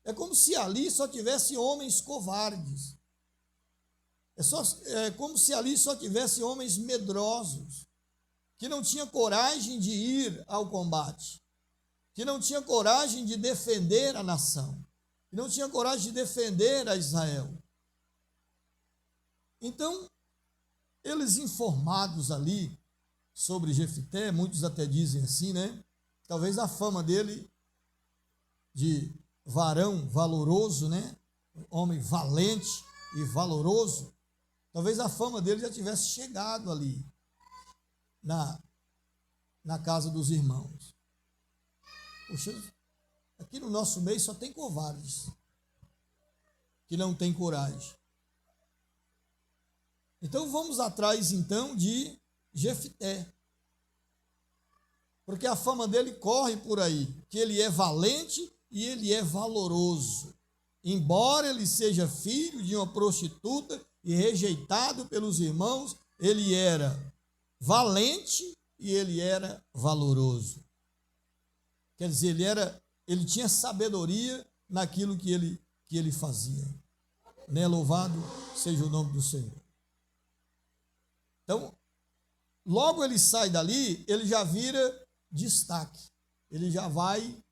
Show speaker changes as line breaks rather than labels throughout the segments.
É como se ali só tivesse homens covardes. É como se ali só tivesse homens medrosos, que não tinham coragem de ir ao combate, que não tinham coragem de defender a nação, que não tinham coragem de defender a Israel. Então, eles informados ali sobre Jefité, muitos até dizem assim, né? Talvez a fama dele de varão valoroso, né? Homem valente e valoroso, talvez a fama dele já tivesse chegado ali na casa dos irmãos. Poxa, aqui no nosso meio só tem covardes que não têm coragem. Então vamos atrás então de Jefité, porque a fama dele corre por aí, que ele é valente e ele é valoroso. Embora ele seja filho de uma prostituta e rejeitado pelos irmãos, ele era valente e ele era valoroso. Quer dizer, ele tinha sabedoria naquilo que ele fazia. Né? Louvado seja o nome do Senhor. Então, logo ele sai dali, ele já vira destaque. Ele já vai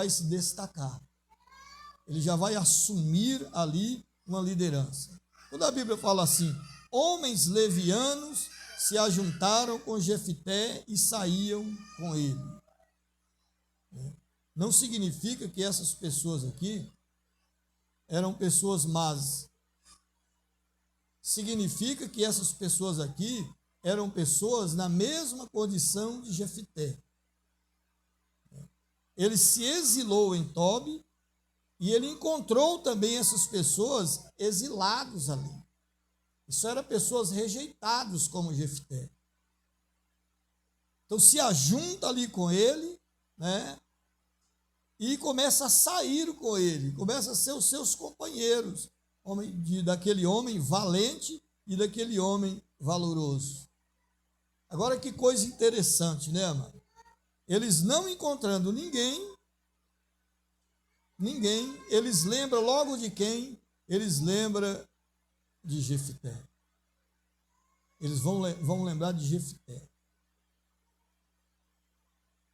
se destacar. Ele já vai assumir ali uma liderança. Quando a Bíblia fala assim, homens levianos se ajuntaram com Jefité e saíam com ele. Não significa que essas pessoas aqui eram pessoas más. Significa que essas pessoas aqui eram pessoas na mesma condição de Jefité. Ele se exilou em Tobi e ele encontrou também essas pessoas exilados ali. Isso eram pessoas rejeitadas como Jefité. Então se ajunta ali com ele, né? E começa a sair com ele, começa a ser os seus companheiros, daquele homem valente e daquele homem valoroso. Agora que coisa interessante, né, amado? Eles não encontrando ninguém, eles lembram logo de quem? Eles lembram de Jefité. Eles vão lembrar de Jefité.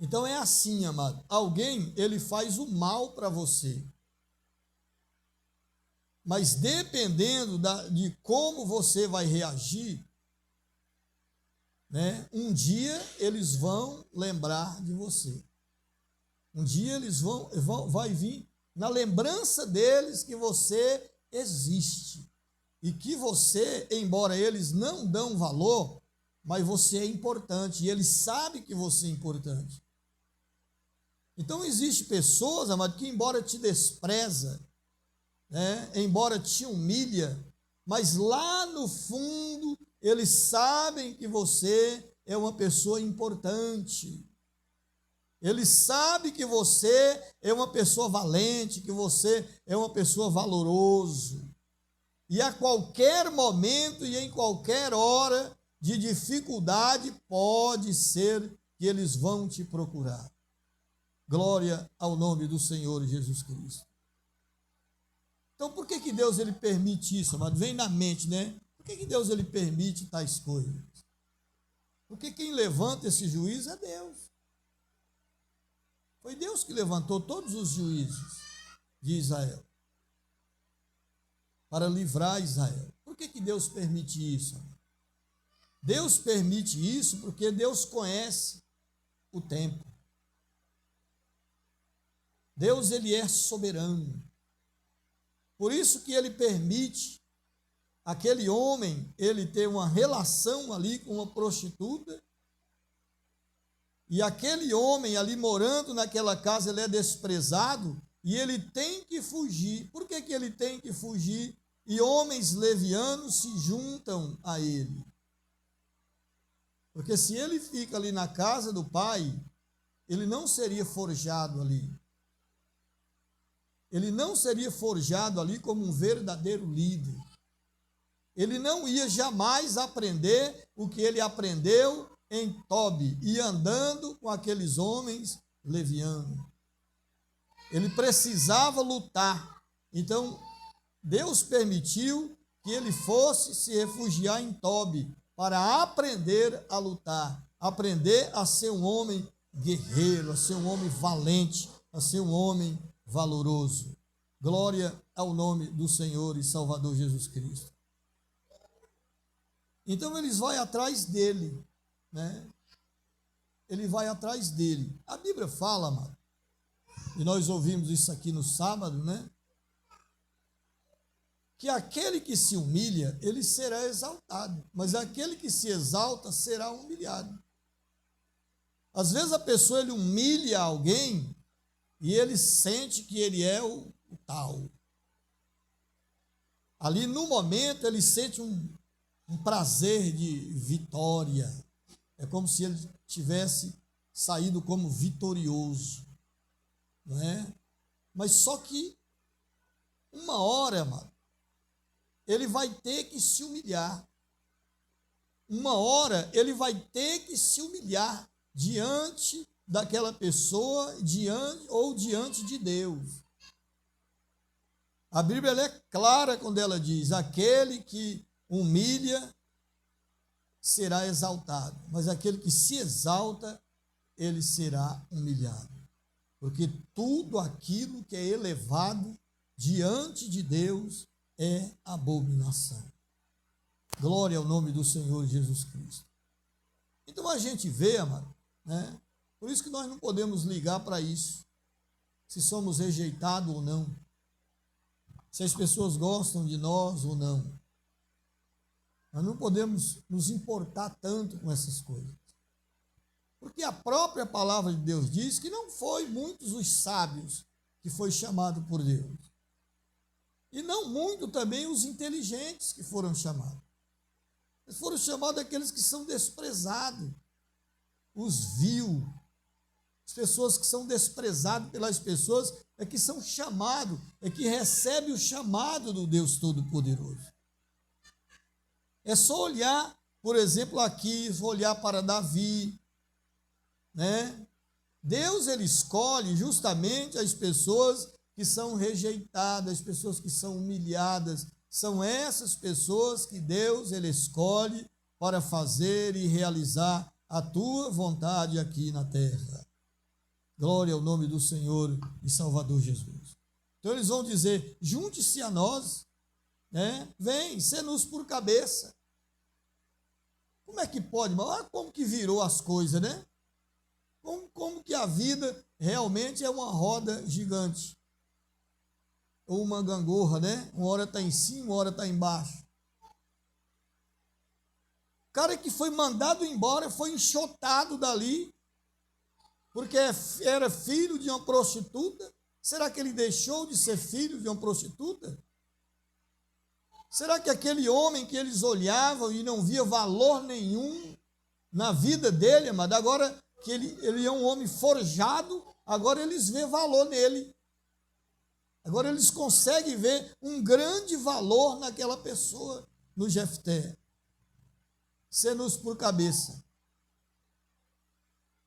Então é assim, amado. Alguém, ele faz o mal para você. Mas dependendo de como você vai reagir, né, um dia eles vão lembrar de você. Um dia eles vai vir na lembrança deles que você existe. E que você, embora eles não dão valor, mas você é importante. E eles sabem que você é importante. Então, existem pessoas, amado, que embora te despreza, né, embora te humilha, mas lá no fundo, eles sabem que você é uma pessoa importante. Eles sabem que você é uma pessoa valente, que você é uma pessoa valoroso. E a qualquer momento e em qualquer hora de dificuldade, pode ser que eles vão te procurar. Glória ao nome do Senhor Jesus Cristo. Então, por que Deus ele permite isso, amado? Vem na mente, né? Por que Deus ele permite tais coisas? Porque quem levanta esse juízo é Deus. Foi Deus que levantou todos os juízes de Israel para livrar Israel. Por que Deus permite isso, amado? Deus permite isso porque Deus conhece o tempo. Deus, ele é soberano. Por isso que ele permite aquele homem, ele ter uma relação ali com uma prostituta, e aquele homem ali morando naquela casa, ele é desprezado, e ele tem que fugir. Por que ele tem que fugir? E homens levianos se juntam a ele. Porque se ele fica ali na casa do pai, ele não seria forjado ali. Ele não seria forjado ali como um verdadeiro líder. Ele não ia jamais aprender o que ele aprendeu em Tobi e andando com aqueles homens levianos. Ele precisava lutar. Então, Deus permitiu que ele fosse se refugiar em Tobi para aprender a lutar, aprender a ser um homem guerreiro, a ser um homem valente, a ser um homem valoroso. Glória ao nome do Senhor e Salvador Jesus Cristo. Então eles vão atrás dele, né? Ele vai atrás dele. A Bíblia fala, amado, e nós ouvimos isso aqui no sábado, né? Que aquele que se humilha, ele será exaltado, mas aquele que se exalta será humilhado. Às vezes a pessoa ele humilha alguém e ele sente que ele é o tal. Ali no momento ele sente um prazer de vitória. É como se ele tivesse saído como vitorioso, não é? Mas só que uma hora, mano, ele vai ter que se humilhar. Uma hora ele vai ter que se humilhar diante daquela pessoa, diante de Deus. A Bíblia ela é clara quando ela diz: aquele que humilha será exaltado, mas aquele que se exalta, ele será humilhado. Porque tudo aquilo que é elevado diante de Deus é abominação. Glória ao nome do Senhor Jesus Cristo. Então a gente vê, amado, né? Por isso que nós não podemos ligar para isso, se somos rejeitados ou não, se as pessoas gostam de nós ou não. Nós não podemos nos importar tanto com essas coisas. Porque a própria palavra de Deus diz que não foi muitos os sábios que foi chamado por Deus. E não muito também os inteligentes que foram chamados. Eles foram chamados aqueles que são desprezados, os vil. As pessoas que são desprezadas pelas pessoas é que são chamados, é que recebem o chamado do Deus Todo-Poderoso. É só olhar, por exemplo, aqui, olhar para Davi, né? Deus, ele escolhe justamente as pessoas que são rejeitadas, as pessoas que são humilhadas. São essas pessoas que Deus, ele escolhe para fazer e realizar a tua vontade aqui na terra. Glória ao nome do Senhor e Salvador Jesus. Então eles vão dizer: junte-se a nós, né? Vem, sê-nos por cabeça. Como é que pode? Olha como que virou as coisas, né? Como que a vida realmente é uma roda gigante. Ou uma gangorra, né? Uma hora está em cima, uma hora está embaixo. O cara que foi mandado embora foi enxotado dali, porque era filho de uma prostituta. Será que ele deixou de ser filho de uma prostituta? Será que aquele homem que eles olhavam e não via valor nenhum na vida dele, amado, agora que ele é um homem forjado, agora eles vê valor nele. Agora eles conseguem ver um grande valor naquela pessoa, no Jefté. Sê-nos por cabeça.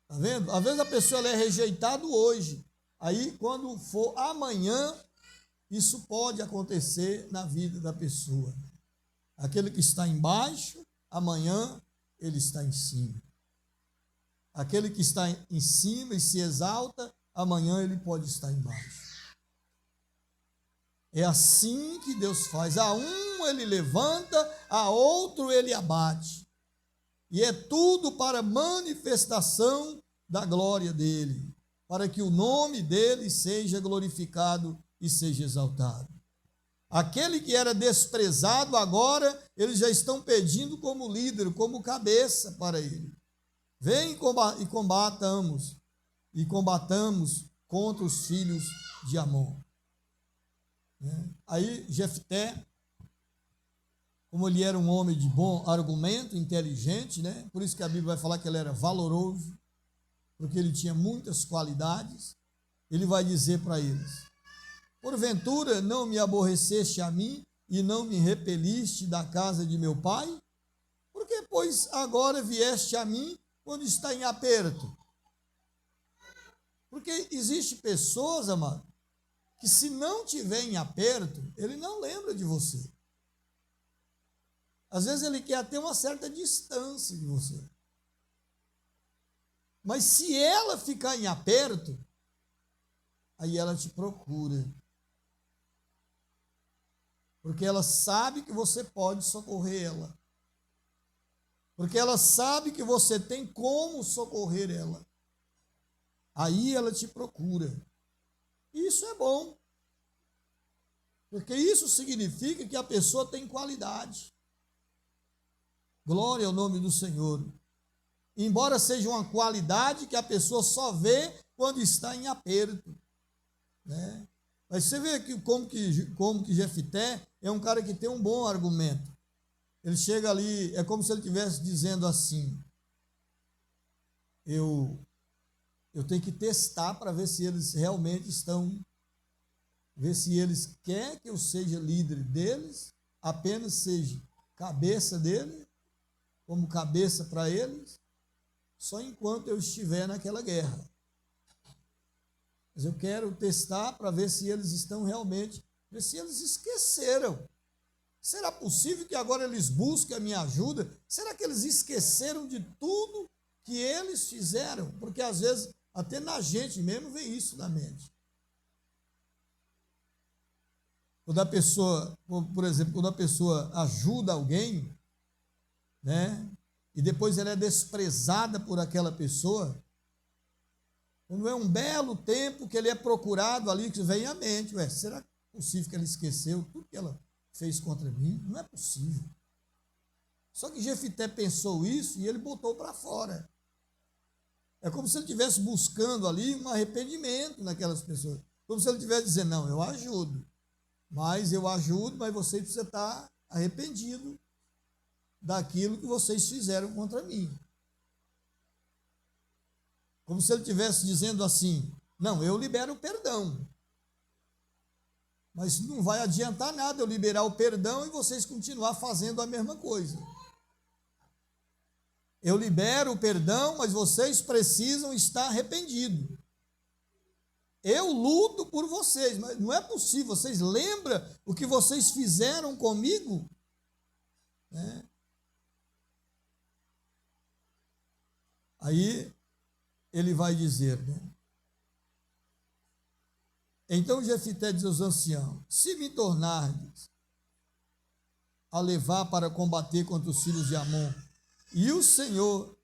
Está vendo? Às vezes a pessoa ela é rejeitada hoje. Aí, quando for amanhã, isso pode acontecer na vida da pessoa. Aquele que está embaixo, amanhã ele está em cima. Aquele que está em cima e se exalta, amanhã ele pode estar embaixo. É assim que Deus faz. A um ele levanta, a outro ele abate. E é tudo para manifestação da glória dele, para que o nome dele seja glorificado e seja exaltado. Aquele que era desprezado, agora eles já estão pedindo como líder, como cabeça para ele. Vem e combatamos contra os filhos de Amon. Aí Jefté, como ele era um homem de bom argumento, inteligente, né? Por isso que a Bíblia vai falar que ele era valoroso, porque ele tinha muitas qualidades. Ele vai dizer para eles: porventura não me aborreceste a mim e não me repeliste da casa de meu pai? Porque, pois, agora vieste a mim quando está em aperto? Porque existe pessoas, amado, que se não tiver em aperto, ele não lembra de você. Às vezes ele quer ter uma certa distância de você. Mas se ela ficar em aperto, aí ela te procura. Porque ela sabe que você pode socorrer ela. Porque ela sabe que você tem como socorrer ela. Aí ela te procura. Isso é bom. Porque isso significa que a pessoa tem qualidade. Glória ao nome do Senhor. Embora seja uma qualidade que a pessoa só vê quando está em aperto, né? Mas você vê aqui como que Jefté é um cara que tem um bom argumento. Ele chega ali, é como se ele estivesse dizendo assim: eu tenho que testar para ver se eles realmente estão, ver se eles querem que eu seja líder deles, apenas seja cabeça deles, como cabeça para eles, só enquanto eu estiver naquela guerra. Mas eu quero testar para ver se eles estão realmente, ver se eles esqueceram. Será possível que agora eles busquem a minha ajuda? Será que eles esqueceram de tudo que eles fizeram? Porque às vezes, até na gente mesmo, vem isso na mente. Quando a pessoa, por exemplo, quando a pessoa ajuda alguém, né, e depois ela é desprezada por aquela pessoa, quando é um belo tempo que ele é procurado ali, que vem à mente, será que é possível que ela esqueceu tudo que ela fez contra mim? Não é possível. Só que Jefté pensou isso e ele botou para fora. É como se ele estivesse buscando ali um arrependimento naquelas pessoas. Como se ele estivesse dizendo: não, eu ajudo, mas você precisa estar arrependido daquilo que vocês fizeram contra mim. Como se ele estivesse dizendo assim: não, eu libero o perdão, mas não vai adiantar nada eu liberar o perdão e vocês continuar fazendo a mesma coisa. Eu libero o perdão, mas vocês precisam estar arrependidos. Eu luto por vocês, mas não é possível. Vocês lembram o que vocês fizeram comigo? Né? Aí ele vai dizer, né? Então Jefté diz aos anciãos: se me tornardes a levar para combater contra os filhos de Amon, e o Senhor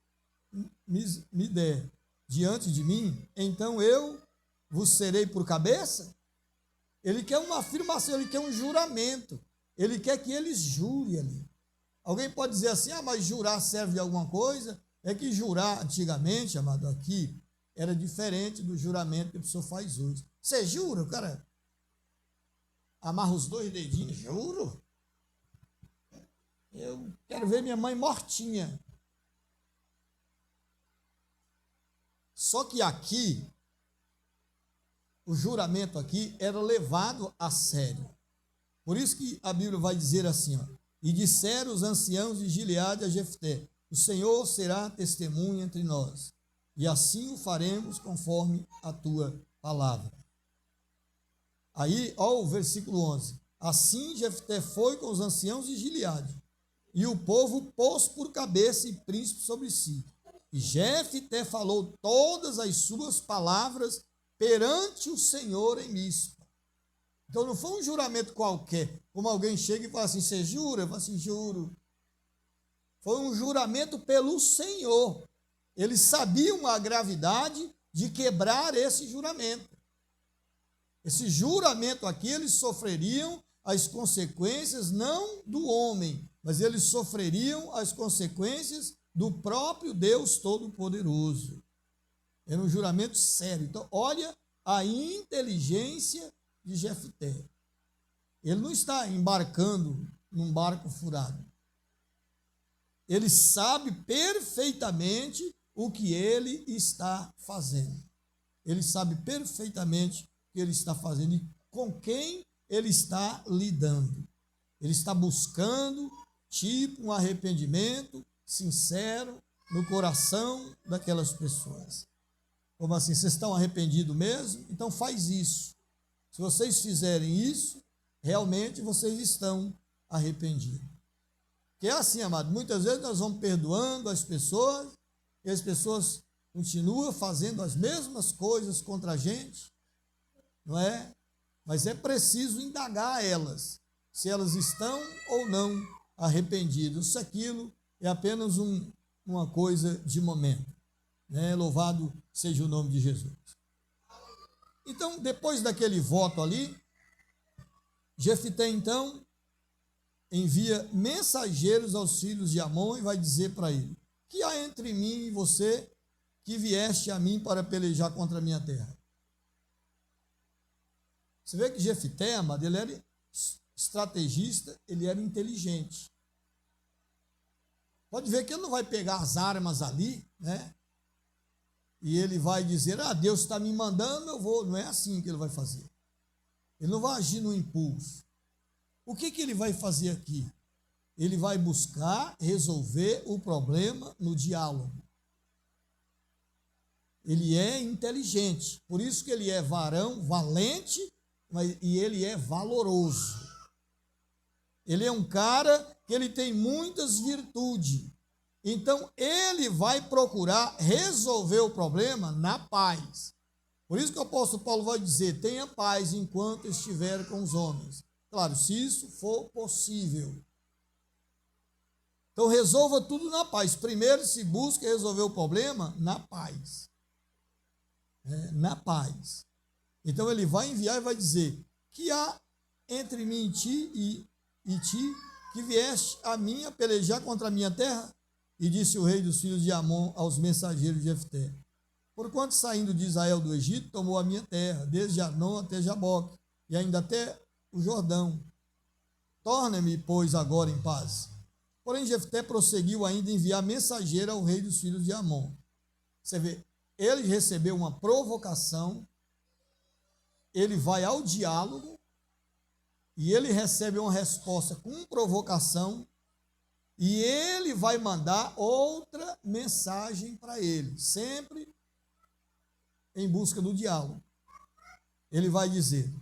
me der diante de mim, então eu vos serei por cabeça? Ele quer uma afirmação, ele quer um juramento, ele quer que eles jurem ali. Alguém pode dizer assim: mas jurar serve de alguma coisa? É que jurar antigamente, amado, aqui, era diferente do juramento que a pessoa faz hoje. Você jura? O cara amarra os 2 dedinhos, juro? Eu quero ver minha mãe mortinha. Só que aqui, o juramento aqui era levado a sério. Por isso que a Bíblia vai dizer assim: e disseram os anciãos de Gileade a Jefté: o Senhor será testemunha entre nós, e assim o faremos conforme a tua palavra. Aí, ó, o versículo 11: assim Jefté foi com os anciãos de Gileade, e o povo pôs por cabeça e príncipe sobre si. E Jefté falou todas as suas palavras perante o Senhor em Mispa. Então não foi um juramento qualquer, como alguém chega e fala assim: você jura? Eu falo assim: juro. Foi um juramento pelo Senhor. Eles sabiam a gravidade de quebrar esse juramento. Esse juramento aqui, eles sofreriam as consequências não do homem, mas eles sofreriam as consequências do próprio Deus Todo-Poderoso. Era um juramento sério. Então, olha a inteligência de Jefté. Ele não está embarcando num barco furado. Ele sabe perfeitamente o que ele está fazendo. Ele sabe perfeitamente o que ele está fazendo e com quem ele está lidando. Ele está buscando, um arrependimento sincero no coração daquelas pessoas. Como assim? Vocês estão arrependidos mesmo? Então faz isso. Se vocês fizerem isso, realmente vocês estão arrependidos. Que é assim, amado, muitas vezes nós vamos perdoando as pessoas e as pessoas continuam fazendo as mesmas coisas contra a gente, não é? Mas é preciso indagar elas, se elas estão ou não arrependidas. Se aquilo é apenas uma coisa de momento, né? Louvado seja o nome de Jesus. Então, depois daquele voto ali, Jefté, então, envia mensageiros aos filhos de Amon e vai dizer para ele: que há entre mim e você que vieste a mim para pelejar contra a minha terra? Você vê que Jefté, amado, ele era estrategista, ele era inteligente. Pode ver que ele não vai pegar as armas ali, né? E ele vai dizer: ah, Deus está me mandando, eu vou. Não é assim que ele vai fazer. Ele não vai agir no impulso. O que ele vai fazer aqui? Ele vai buscar resolver o problema no diálogo. Ele é inteligente, por isso que ele é varão, valente, e ele é valoroso. Ele é um cara que ele tem muitas virtudes. Então, ele vai procurar resolver o problema na paz. Por isso que o apóstolo Paulo vai dizer: tenha paz enquanto estiver com os homens. Claro, se isso for possível. Então, resolva tudo na paz. Primeiro se busca resolver o problema na paz. Na paz. Então, ele vai enviar e vai dizer: que há entre mim e ti, que vieste a mim a pelejar contra a minha terra? E disse o rei dos filhos de Amon aos mensageiros de Jefté: porquanto saindo de Israel do Egito, tomou a minha terra, desde Arnon até Jaboque, e ainda até o Jordão. Torna-me, pois, agora em paz. Porém, Jefté prosseguiu ainda a enviar mensageiro ao rei dos filhos de Amon. Você vê, ele recebeu uma provocação, ele vai ao diálogo, e ele recebe uma resposta com provocação, e ele vai mandar outra mensagem para ele, sempre em busca do diálogo. Ele vai dizer: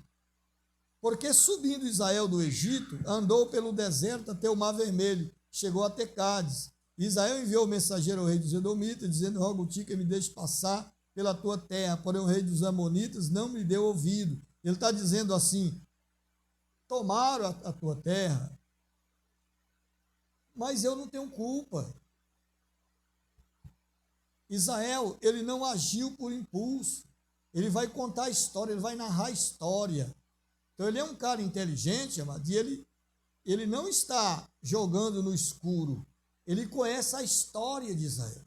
porque subindo Israel do Egito, andou pelo deserto até o Mar Vermelho, chegou até Cádiz. Israel enviou mensageiro ao rei dos Edomitas, dizendo: rogo-te que me deixe passar pela tua terra. Porém o rei dos Amonitas não me deu ouvido. Ele está dizendo assim: tomaram a tua terra, mas eu não tenho culpa. Israel, ele não agiu por impulso. Ele vai contar a história, ele vai narrar a história. Então, ele é um cara inteligente, amado, e ele não está jogando no escuro. Ele conhece a história de Israel.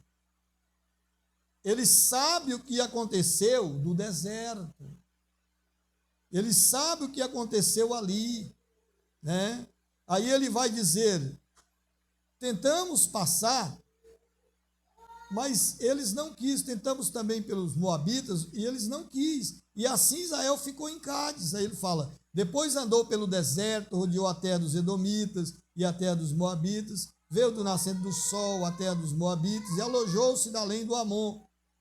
Ele sabe o que aconteceu no deserto. Ele sabe o que aconteceu ali, né? Aí ele vai dizer: tentamos passar, mas eles não quis. Tentamos também pelos moabitas e eles não quis. E assim Israel ficou em Cádiz. Aí ele fala: depois andou pelo deserto, rodeou a terra dos edomitas e a terra dos moabitas, veio do nascente do sol a terra dos moabitas e alojou-se da além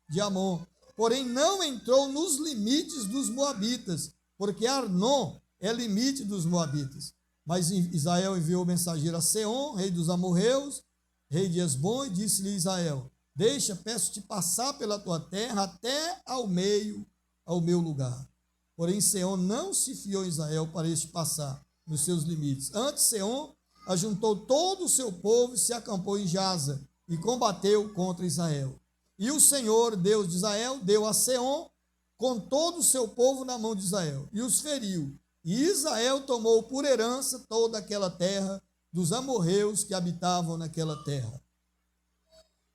de Amon. Porém não entrou nos limites dos moabitas, porque Arnon é limite dos moabitas. Mas Israel enviou mensageiro a Seom, rei dos amorreus, rei de Esbom, e disse-lhe Israel: deixa, peço-te passar pela tua terra até ao meu lugar. Porém Seom não se fiou em Israel para este passar nos seus limites. Antes Seom ajuntou todo o seu povo e se acampou em Jaza e combateu contra Israel. E o Senhor, Deus de Israel, deu a Seom com todo o seu povo na mão de Israel e os feriu. E Israel tomou por herança toda aquela terra dos amorreus que habitavam naquela terra.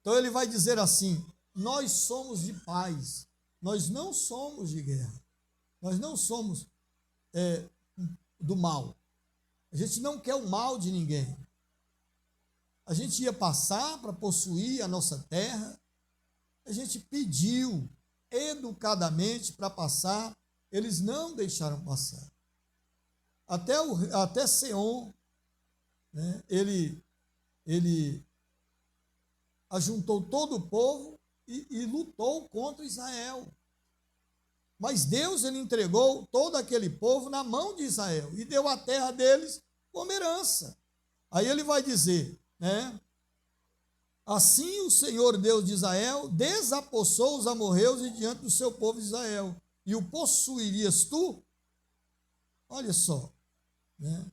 Então ele vai dizer assim: nós somos de paz, nós não somos de guerra, nós não somos do mal. A gente não quer o mal de ninguém. A gente ia passar para possuir a nossa terra, a gente pediu educadamente para passar, eles não deixaram passar. Até Seom, né, ele ajuntou todo o povo e lutou contra Israel. Mas Deus, ele entregou todo aquele povo na mão de Israel e deu a terra deles como herança. Aí ele vai dizer, né? Assim o Senhor Deus de Israel desapossou os amorreus de diante do seu povo Israel. E o possuirias tu? Olha só, né?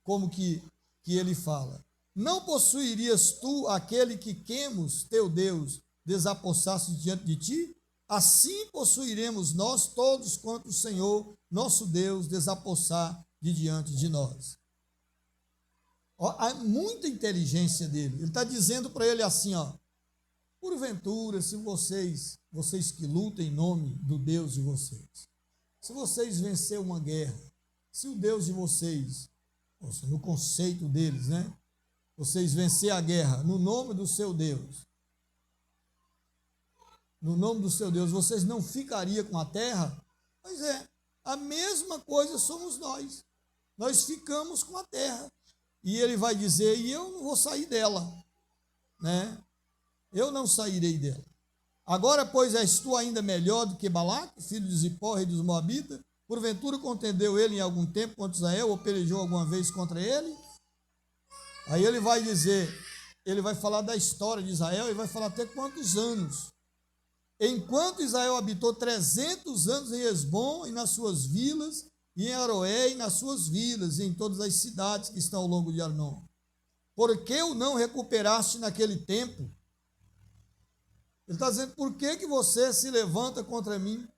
Como que ele fala. Não possuirias tu aquele que Quemos, teu Deus, desapossasse diante de ti? Assim possuiremos nós todos quanto o Senhor, nosso Deus, desapossar de diante de nós. Ó, há muita inteligência dele. Ele está dizendo para ele assim, ó, porventura, se vocês que lutam em nome do Deus de vocês, se vocês vencer uma guerra, se o Deus de vocês, no conceito deles, né, vocês vencer a guerra no nome do seu Deus, vocês não ficariam com a terra? Pois é, a mesma coisa somos nós. Nós ficamos com a terra. E ele vai dizer, e eu não vou sair dela, né? Eu não sairei dela. Agora, pois, és tu ainda melhor do que Balaque, filho de Zipó, rei dos Moabitas? Porventura contendeu ele em algum tempo contra Israel, ou pelejou alguma vez contra ele? Aí ele vai dizer, ele vai falar da história de Israel, e vai falar até quantos anos. Enquanto Israel habitou 300 anos em Hesbom e nas suas vilas, e em Aroé e nas suas vilas, e em todas as cidades que estão ao longo de Arnon. Por que o não recuperaste naquele tempo? Ele está dizendo, por que você se levanta contra mim?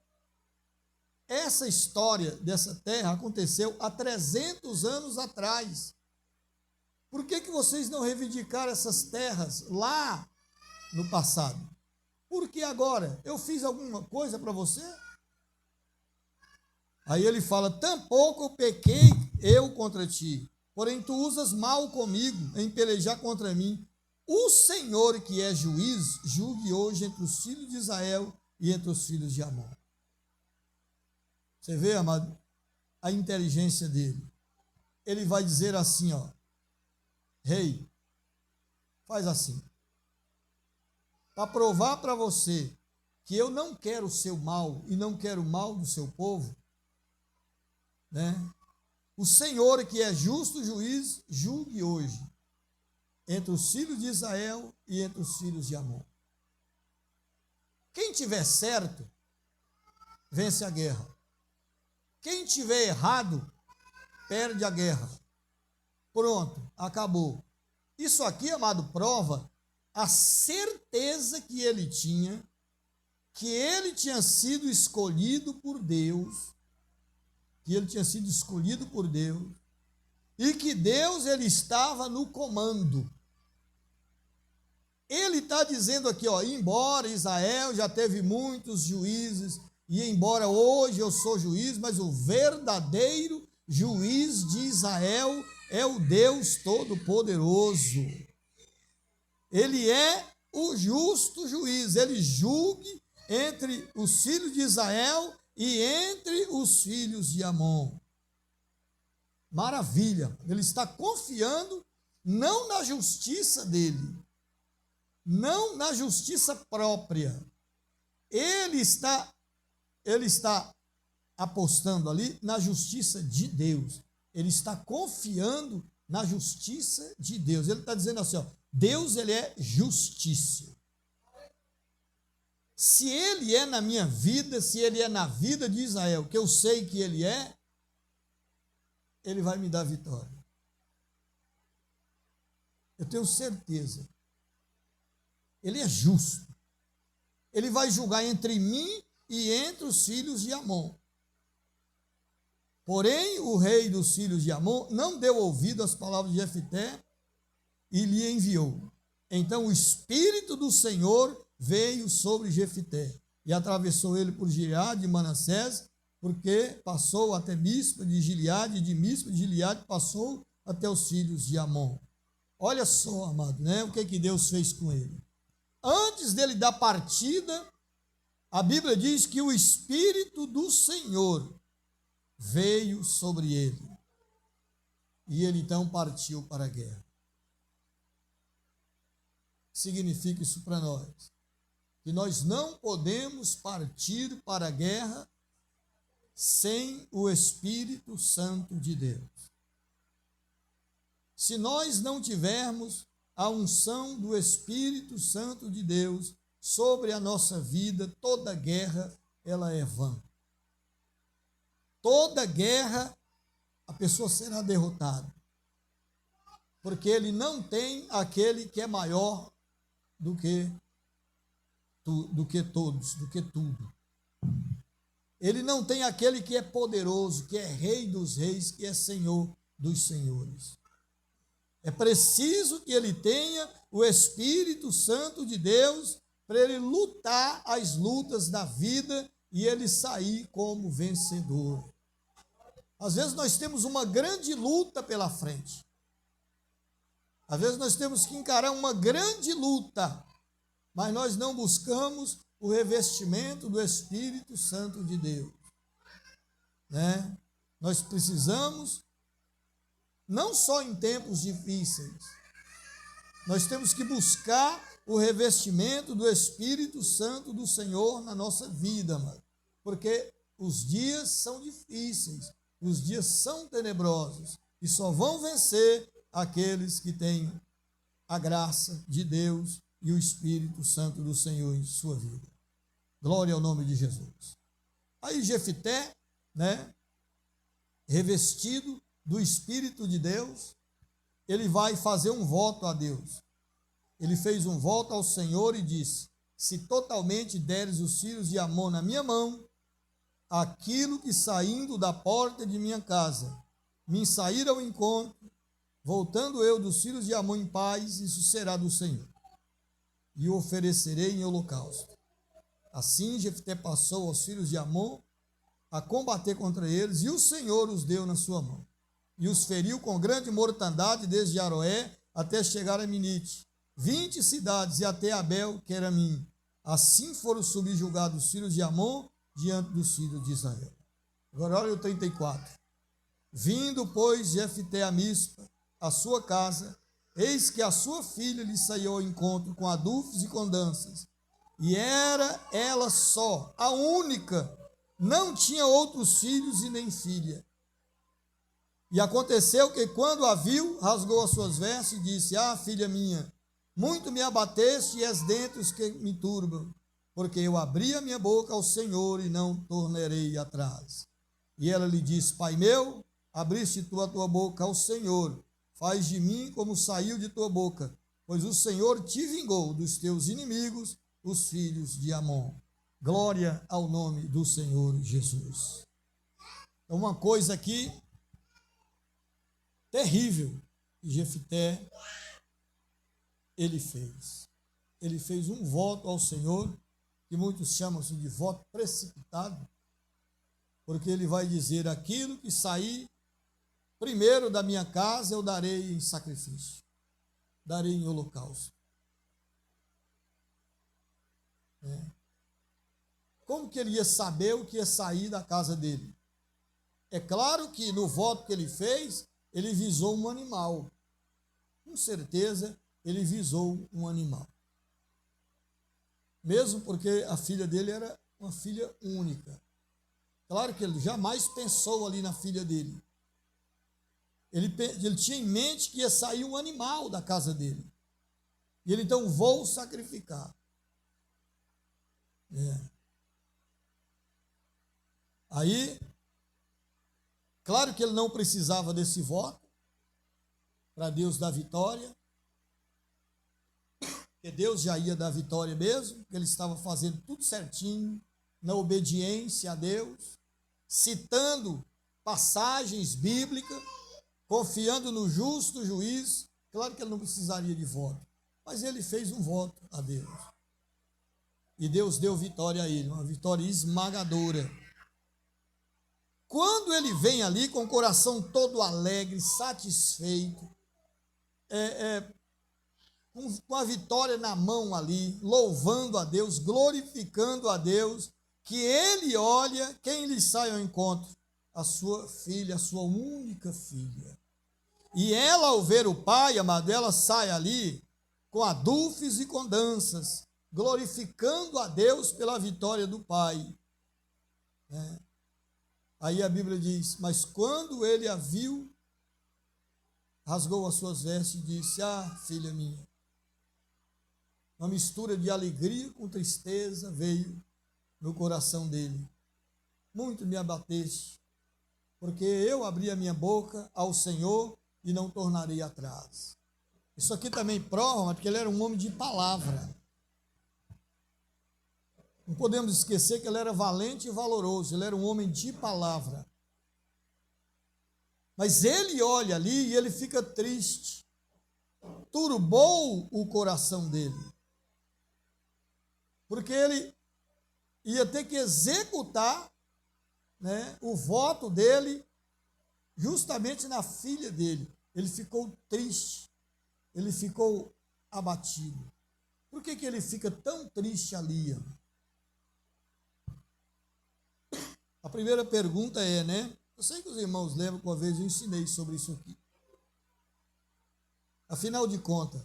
Essa história dessa terra aconteceu há 300 anos atrás. Por que vocês não reivindicaram essas terras lá no passado? Por que agora? Eu fiz alguma coisa para você? Aí ele fala, tampouco pequei eu contra ti, porém tu usas mal comigo em pelejar contra mim. O Senhor, que é juiz, julgue hoje entre os filhos de Israel e entre os filhos de Amon. Você vê, amado, a inteligência dele. Ele vai dizer assim, ó, rei, faz assim, para provar para você que eu não quero o seu mal e não quero o mal do seu povo, né? O Senhor, que é justo juiz, julgue hoje entre os filhos de Israel e entre os filhos de Amon. Quem tiver certo, vence a guerra. Quem tiver errado, perde a guerra. Pronto, acabou. Isso aqui, amado, prova a certeza que ele tinha sido escolhido por Deus, e que Deus, ele estava no comando. Ele está dizendo aqui, ó, embora Israel já teve muitos juízes, e embora hoje eu sou juiz, mas o verdadeiro juiz de Israel é o Deus Todo-Poderoso. Ele é o justo juiz, ele julgue entre os filhos de Israel e entre os filhos de Amon. Maravilha, ele está confiando não na justiça dele, não na justiça própria. Ele está apostando ali na justiça de Deus. Ele está confiando na justiça de Deus. Ele está dizendo assim, ó, Deus, ele é justiça. Se ele é na minha vida, se ele é na vida de Israel, que eu sei que ele vai me dar vitória. Eu tenho certeza. Ele é justo. Ele vai julgar entre mim e entre os filhos de Amon. Porém, o rei dos filhos de Amon não deu ouvido às palavras de Jefté e lhe enviou. Então o Espírito do Senhor veio sobre Jefté e atravessou ele por Gileade de Manassés, porque passou até Mispa de Gileade, e de Mispa de Gileade passou até os filhos de Amon. Olha só, amado, né, o que Deus fez com ele. Antes dele dar partida, a Bíblia diz que o Espírito do Senhor veio sobre ele. E ele então partiu para a guerra. Significa isso para nós? que nós não podemos partir para a guerra sem o Espírito Santo de Deus. Se nós não tivermos a unção do Espírito Santo de Deus sobre a nossa vida, toda guerra ela é vã. Toda guerra a pessoa será derrotada, porque ele não tem aquele que é maior do que todos, do que tudo. Ele não tem aquele que é poderoso, que é Rei dos reis, que é Senhor dos senhores. É preciso que ele tenha o Espírito Santo de Deus para ele lutar as lutas da vida e ele sair como vencedor. Às vezes nós temos uma grande luta pela frente. Às vezes nós temos que encarar uma grande luta, mas nós não buscamos o revestimento do Espírito Santo de Deus, né? Nós precisamos, não só em tempos difíceis, nós temos que buscar o revestimento do Espírito Santo do Senhor na nossa vida, mano, porque os dias são difíceis, os dias são tenebrosos e só vão vencer aqueles que têm a graça de Deus e o Espírito Santo do Senhor em sua vida. Glória ao nome de Jesus. Aí Jefté, né, revestido do Espírito de Deus, ele vai fazer um voto a Deus. Ele fez um voto ao Senhor e disse: se totalmente deres os filhos de Amon na minha mão, aquilo que saindo da porta de minha casa me sair ao encontro, voltando eu dos filhos de Amon em paz, isso será do Senhor, e o oferecerei em holocausto. Assim Jefté passou aos filhos de Amon a combater contra eles, e o Senhor os deu na sua mão, e os feriu com grande mortandade desde Aroé até chegar a Minite, 20 cidades, e até Abel, que era mim. Assim foram subjugados os filhos de Amon diante dos filhos de Israel. Agora olha o 34. Vindo, pois, Jefté a Mispa, a sua casa, eis que a sua filha lhe saiu ao encontro com adufes e com danças. E era ela só, a única, não tinha outros filhos e nem filha. E aconteceu que, quando a viu, rasgou as suas vestes e disse: ah, filha minha, muito me abateste e és dentre os que me turbam, porque eu abri a minha boca ao Senhor e não tornarei atrás. E ela lhe disse: pai meu, abriste tu a tua boca ao Senhor, faz de mim como saiu de tua boca, pois o Senhor te vingou dos teus inimigos, os filhos de Amon. Glória ao nome do Senhor Jesus. É uma coisa aqui terrível que Jefté ele fez. Ele fez um voto ao Senhor, que muitos chamam assim de voto precipitado, porque ele vai dizer: aquilo que sair primeiro da minha casa eu darei em sacrifício, darei em holocausto. Como que ele ia saber o que ia sair da casa dele? É claro que no voto que ele fez, ele visou um animal. Com certeza, ele visou um animal. Mesmo porque a filha dele era uma filha única. Claro que ele jamais pensou ali na filha dele. Ele tinha em mente que ia sair um animal da casa dele. E ele então: vou sacrificar. Aí, claro que ele não precisava desse voto para Deus dar vitória, porque Deus já ia dar vitória mesmo, porque ele estava fazendo tudo certinho, na obediência a Deus, citando passagens bíblicas, confiando no justo juiz. Claro que ele não precisaria de voto, mas ele fez um voto a Deus. E Deus deu vitória a ele, uma vitória esmagadora. Quando ele vem ali com o coração todo alegre, satisfeito, com a vitória na mão ali, louvando a Deus, glorificando a Deus, que ele olha quem lhe sai ao encontro: a sua filha, a sua única filha. E ela, ao ver o pai, amado, ela sai ali com adufes e com danças. glorificando a Deus pela vitória do pai. Aí a Bíblia diz, mas quando ele a viu, rasgou as suas vestes e disse, filha minha. Uma mistura de alegria com tristeza veio no coração dele. Muito me abateste, porque eu abri a minha boca ao Senhor e não tornarei atrás. Isso aqui também prova que ele era um homem de palavra. Não podemos esquecer que ele era valente e valoroso, ele era um homem de palavra. Mas ele olha ali e ele fica triste. Turbou o coração dele. Porque ele ia ter que executar, o voto dele justamente na filha dele. Ele ficou triste, ele ficou abatido. Por que ele fica tão triste ali? A primeira pergunta é, eu sei que os irmãos lembram que uma vez eu ensinei sobre isso aqui. Afinal de contas,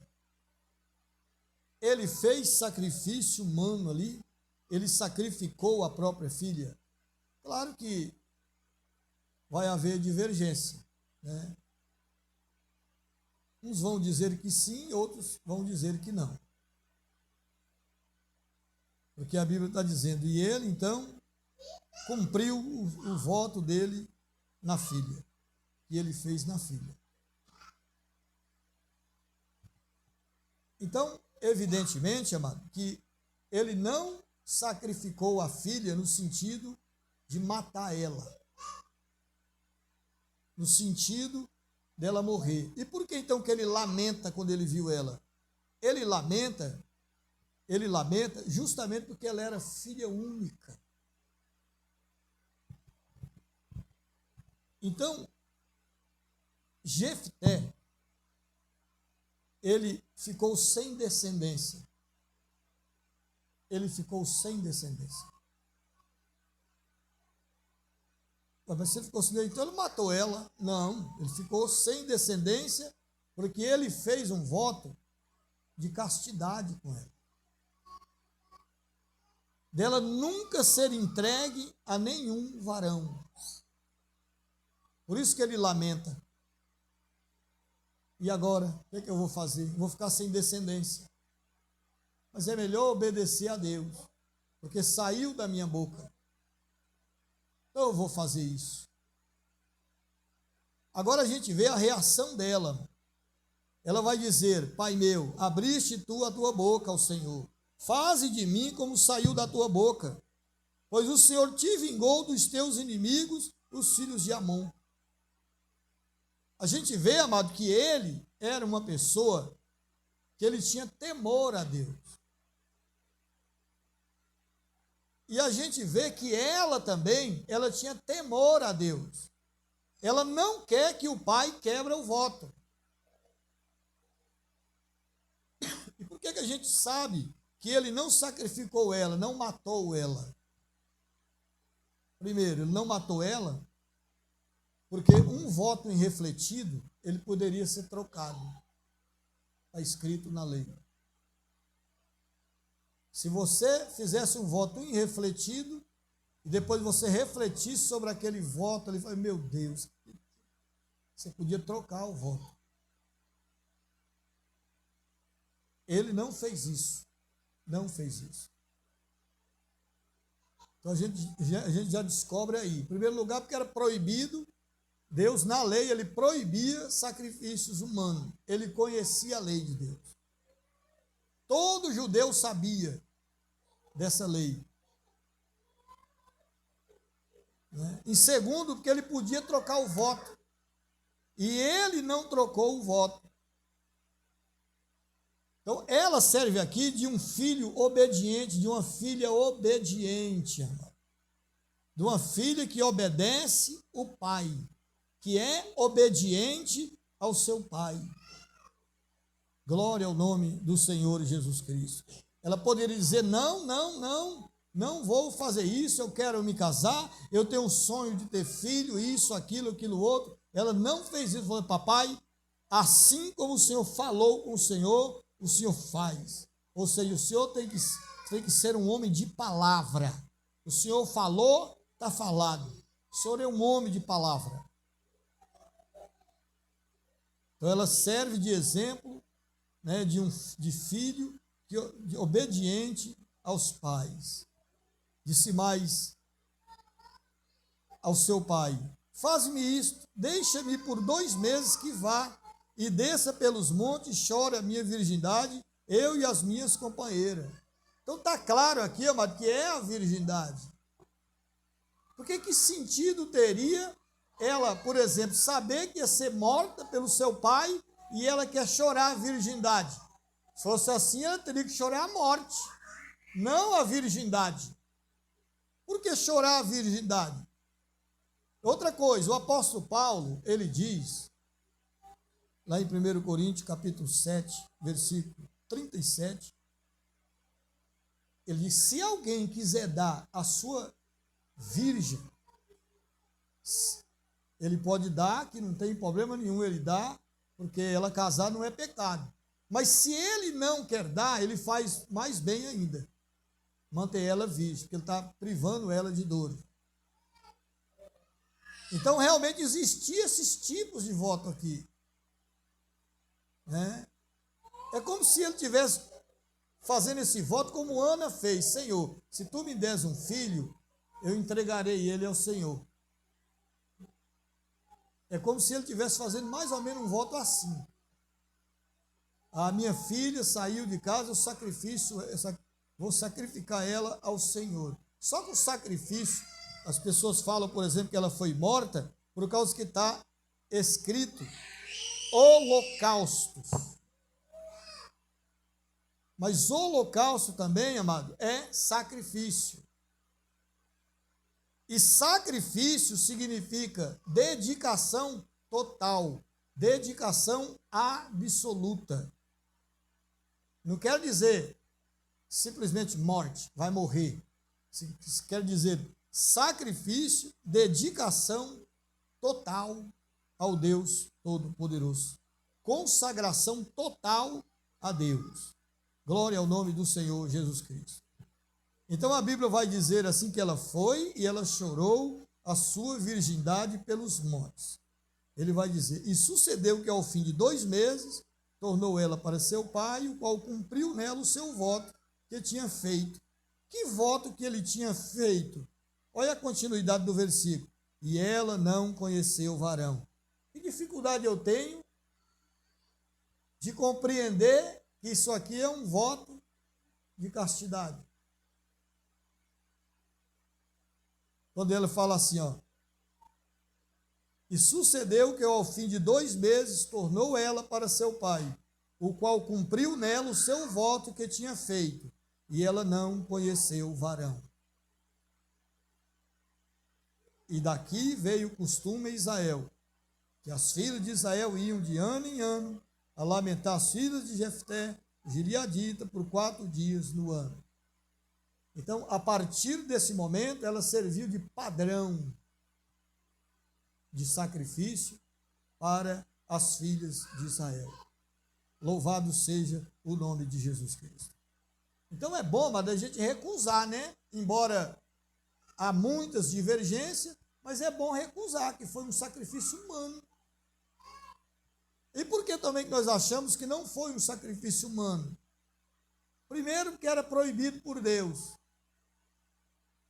ele fez sacrifício humano ali, ele sacrificou a própria filha. Claro que vai haver divergência, Uns vão dizer que sim, outros vão dizer que não. Porque a Bíblia está dizendo, e ele então cumpriu o voto dele na filha, que ele fez na filha. Então, evidentemente, amado, que ele não sacrificou a filha no sentido de matar ela, no sentido dela morrer. E por que então que ele lamenta quando ele viu ela? Ele lamenta justamente porque ela era filha única. Então, Jefté, ele ficou sem descendência. Ele ficou sem descendência. Mas você ficou sem descendência, então ele matou ela. Não, ele ficou sem descendência porque ele fez um voto de castidade com ela. Dela nunca ser entregue a nenhum varão. Por isso que ele lamenta. E agora, o que eu vou fazer? Vou ficar sem descendência. Mas é melhor obedecer a Deus, porque saiu da minha boca. Então eu vou fazer isso. Agora a gente vê a reação dela. Ela vai dizer, Pai meu, abriste tu a tua boca ao Senhor. Faze de mim como saiu da tua boca, pois o Senhor te vingou dos teus inimigos, os filhos de Amon. A gente vê, amado, que ele era uma pessoa que ele tinha temor a Deus. E a gente vê que ela também, ela tinha temor a Deus. Ela não quer que o pai quebre o voto. E por que a gente sabe que ele não sacrificou ela, não matou ela? Primeiro, ele não matou ela porque um voto irrefletido, ele poderia ser trocado. Está escrito na lei. Se você fizesse um voto irrefletido, e depois você refletisse sobre aquele voto, ele fala, meu Deus, você podia trocar o voto. Ele não fez isso. Não fez isso. Então a gente já descobre aí. Em primeiro lugar, porque era proibido. Deus, na lei, ele proibia sacrifícios humanos. Ele conhecia a lei de Deus. Todo judeu sabia dessa lei. Em segundo, porque ele podia trocar o voto. E ele não trocou o voto. Então, ela serve aqui de um filho obediente, de uma filha obediente, amado. De uma filha que obedece o pai, que é obediente ao seu pai. Glória ao nome do Senhor Jesus Cristo. Ela poderia dizer, não vou fazer isso, eu quero me casar, eu tenho um sonho de ter filho, isso, aquilo outro. Ela não fez isso, falou, papai, assim como o Senhor falou com o Senhor faz. Ou seja, o senhor tem que ser um homem de palavra. O senhor falou, está falado. O senhor é um homem de palavra. Então ela serve de exemplo, né, de filho obediente aos pais. Disse mais ao seu pai: faz-me isto, deixa-me por 2 meses que vá e desça pelos montes, chore a minha virgindade, eu e as minhas companheiras. Então está claro aqui, amado, que é a virgindade. Porque que sentido teria ela, por exemplo, saber que ia ser morta pelo seu pai e ela quer chorar a virgindade? Se fosse assim, ela teria que chorar a morte, não a virgindade. Por que chorar a virgindade? Outra coisa, o apóstolo Paulo, ele diz, lá em 1 Coríntios, capítulo 7, versículo 37, ele diz: se alguém quiser dar a sua virgem, ele pode dar, que não tem problema nenhum, ele dá, porque ela casar não é pecado. Mas se ele não quer dar, ele faz mais bem ainda, manter ela virgem, porque ele está privando ela de dor. Então, realmente existiam esses tipos de voto aqui. Né? É como se ele tivesse fazendo esse voto como Ana fez: Senhor, se tu me des um filho, eu entregarei ele ao Senhor. É como se ele estivesse fazendo mais ou menos um voto assim: a minha filha saiu de casa, vou sacrificar ela ao Senhor. Só que o sacrifício, as pessoas falam, por exemplo, que ela foi morta por causa que está escrito holocaustos. Mas holocausto também, amado, é sacrifício. E sacrifício significa dedicação total, dedicação absoluta. Não quer dizer simplesmente morte, vai morrer. Quer dizer sacrifício, dedicação total ao Deus Todo-Poderoso. Consagração total a Deus. Glória ao nome do Senhor Jesus Cristo. Então a Bíblia vai dizer assim que ela foi e ela chorou a sua virgindade pelos montes. Ele vai dizer: e sucedeu que ao fim de 2 meses, tornou ela para seu pai, o qual cumpriu nela o seu voto que tinha feito. Que voto que ele tinha feito? Olha a continuidade do versículo. E ela não conheceu o varão. Que dificuldade eu tenho de compreender que isso aqui é um voto de castidade. Quando ele fala assim, ó: e sucedeu que ao fim de 2 meses tornou ela para seu pai, o qual cumpriu nela o seu voto que tinha feito, e ela não conheceu o varão. E daqui veio o costume em Israel, que as filhas de Israel iam de ano em ano a lamentar as filhas de Jefté, Gileadita, por 4 dias no ano. Então, a partir desse momento, ela serviu de padrão de sacrifício para as filhas de Israel. Louvado seja o nome de Jesus Cristo. Então é bom, mas a gente recusar, né? Embora há muitas divergências, mas é bom recusar, que foi um sacrifício humano. E por que também que nós achamos que não foi um sacrifício humano? Primeiro, porque era proibido por Deus.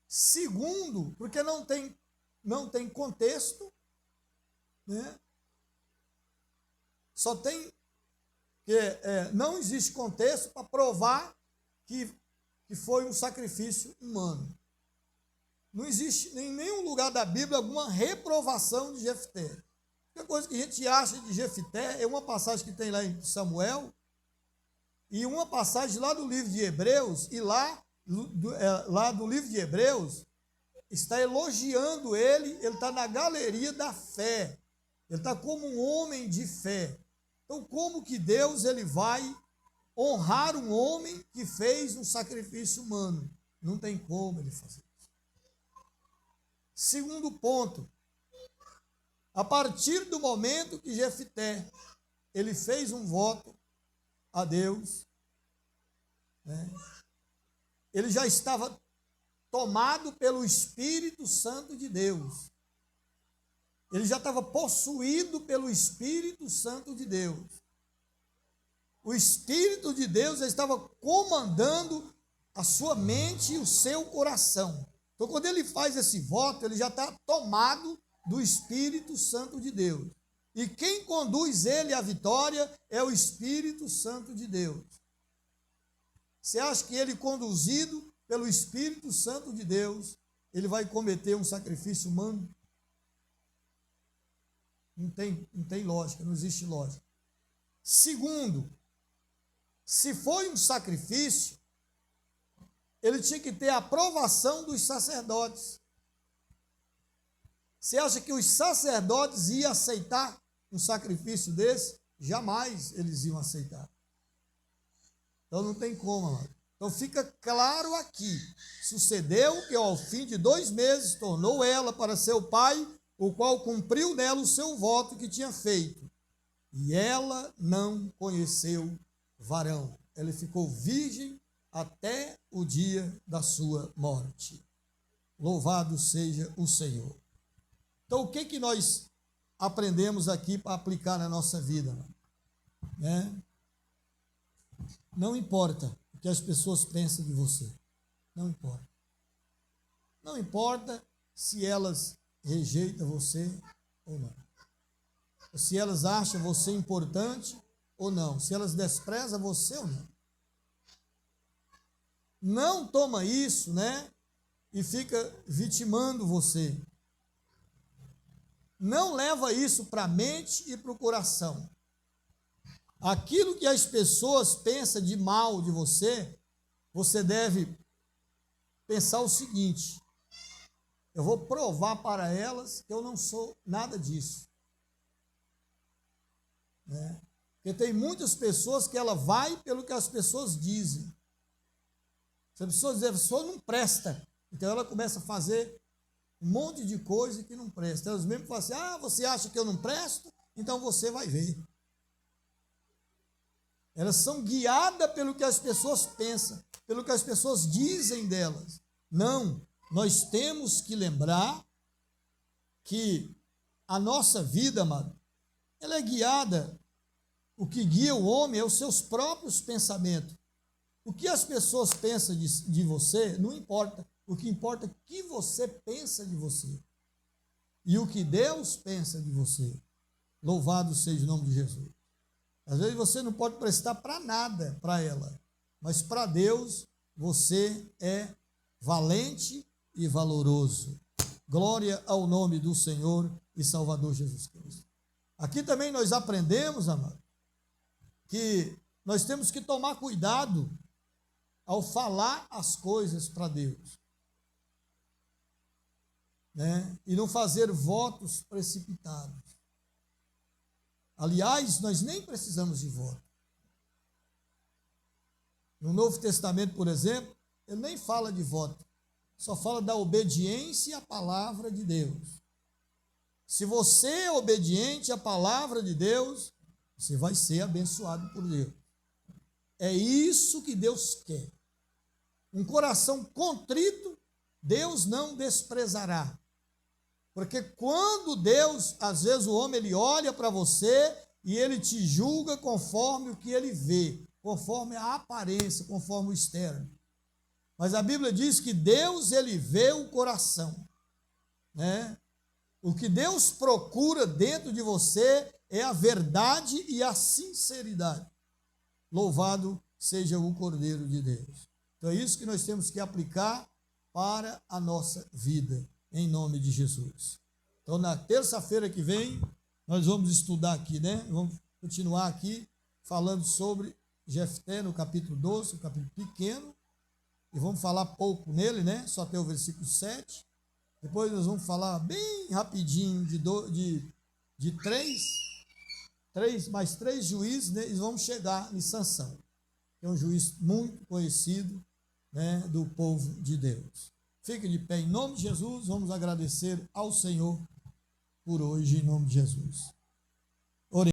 Segundo, porque não tem contexto, né? Só tem não existe contexto para provar que foi um sacrifício humano. Não existe em nenhum lugar da Bíblia alguma reprovação de Jefté. A coisa que a gente acha de Jefté é uma passagem que tem lá em Samuel e uma passagem lá do livro de Hebreus, e lá do livro de Hebreus está elogiando ele está na galeria da fé, ele está como um homem de fé. Então, como que Deus ele vai honrar um homem que fez um sacrifício humano? Não tem como ele fazer isso. Segundo ponto, a partir do momento que Jefté ele fez um voto a Deus, né? Ele já estava tomado pelo Espírito Santo de Deus. Ele já estava possuído pelo Espírito Santo de Deus. O Espírito de Deus já estava comandando a sua mente e o seu coração. Então, quando ele faz esse voto, ele já está tomado do Espírito Santo de Deus. E quem conduz ele à vitória é o Espírito Santo de Deus. Você acha que ele, conduzido pelo Espírito Santo de Deus, ele vai cometer um sacrifício humano? Não tem lógica, não existe lógica. Segundo, se foi um sacrifício, ele tinha que ter a aprovação dos sacerdotes. Você acha que os sacerdotes iam aceitar um sacrifício desse? Jamais eles iam aceitar. Então não tem como, amado. Então fica claro aqui. Sucedeu que ao fim de 2 meses tornou ela para seu pai, o qual cumpriu nela o seu voto que tinha feito. E ela não conheceu varão. Ela ficou virgem até o dia da sua morte. Louvado seja o Senhor. Então, o que nós aprendemos aqui para aplicar na nossa vida? Né? Não importa o que as pessoas pensam de você. Não importa. Não importa se elas rejeitam você ou não. Se elas acham você importante ou não. Se elas desprezam você ou não. Não toma isso, né? E fica vitimando você. Não leva isso para a mente e para o coração. Aquilo que as pessoas pensam de mal de você, você deve pensar o seguinte: eu vou provar para elas que eu não sou nada disso. Né? Porque tem muitas pessoas que ela vai pelo que as pessoas dizem. Se a pessoa dizer, a pessoa não presta, então ela começa a fazer um monte de coisa que não presta. Elas mesmo falam assim: você acha que eu não presto? Então você vai ver. Elas são guiadas pelo que as pessoas pensam, pelo que as pessoas dizem delas. Não, nós temos que lembrar que a nossa vida, amado, ela é guiada, o que guia o homem é os seus próprios pensamentos. O que as pessoas pensam de você não importa. O que importa é o que você pensa de você. E o que Deus pensa de você. Louvado seja o nome de Jesus. Às vezes você não pode prestar para nada para ela, mas para Deus você é valente e valoroso. Glória ao nome do Senhor e Salvador Jesus Cristo. Aqui também nós aprendemos, amado, que nós temos que tomar cuidado ao falar as coisas para Deus, né? E não fazer votos precipitados. Aliás, nós nem precisamos de voto. No Novo Testamento, por exemplo, ele nem fala de voto, só fala da obediência à palavra de Deus. Se você é obediente à palavra de Deus, você vai ser abençoado por Deus. É isso que Deus quer. Um coração contrito, Deus não desprezará. Porque quando Deus, às vezes o homem, ele olha para você e ele te julga conforme o que ele vê, conforme a aparência, conforme o externo. Mas a Bíblia diz que Deus, ele vê o coração, né? O que Deus procura dentro de você é a verdade e a sinceridade. Louvado seja o Cordeiro de Deus. Então é isso que nós temos que aplicar para a nossa vida, em nome de Jesus. Então na terça-feira que vem, nós vamos estudar aqui, né? Vamos continuar aqui falando sobre Jefté no capítulo 12, um capítulo pequeno, e vamos falar pouco nele, né? Só até o versículo 7. Depois nós vamos falar bem rapidinho de mais três juízes, né? E vamos chegar em Sansão, que é um juiz muito conhecido, né, do povo de Deus. Fique de pé em nome de Jesus, vamos agradecer ao Senhor por hoje, em nome de Jesus.